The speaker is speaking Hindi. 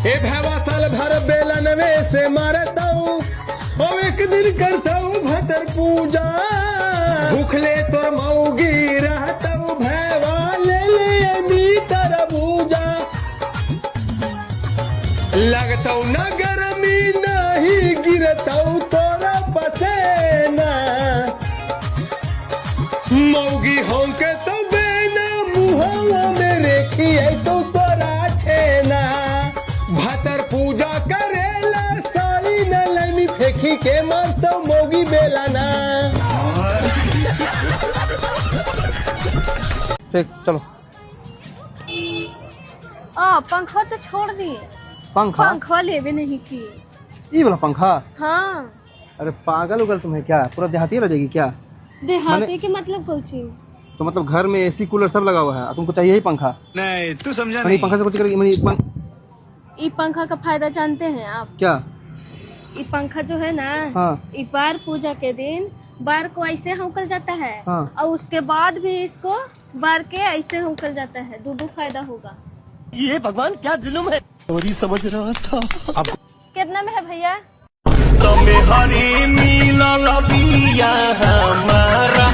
ए भैवा साल भर बेलन में से मारता हूँ और एक दिन करता हूँ भतर पूजा। भूखले तो मऊगी रहता हूँ भैवा ले ले मीटर पूजा। लगता हूँ न गर्मी नहीं गिरता हूँ तोरा पसेना। मऊगी होंके तो बेना मुहवा में रेखी है तो तोरा छेना। भतर पूजा करेला साली न लमी फेंकी के मार तो मऊगी बेलाना। ठीक चलो। पंखा तो छोड़ दिए। पंखा लेवे नहीं की। ये वाला पंखा? हाँ। अरे पागल उगल तुम्हें क्या पूरा देहाती रह जाएगी क्या? देहाती के मतलब कुछ। तो मतलब घर में एसी कूलर सब लगा हुआ है, तुमको चाहिए ही पंखा? नहीं तू समझा नहीं। पंखा से कुछ करेगी? ये पंखा का फायदा जानते हैं आप? क्या? ये पंखा जो है ना, हाँ। ये बार पूजा के दिन बार को ऐसे हौकल जाता है। हाँ। और उसके बाद भी इसको बार के ऐसे हौकल जाता है। दो फायदा होगा। ये भगवान क्या जुल्म है। चोरी समझ रहा था। कितना में है भैया? हरी मिला हमारा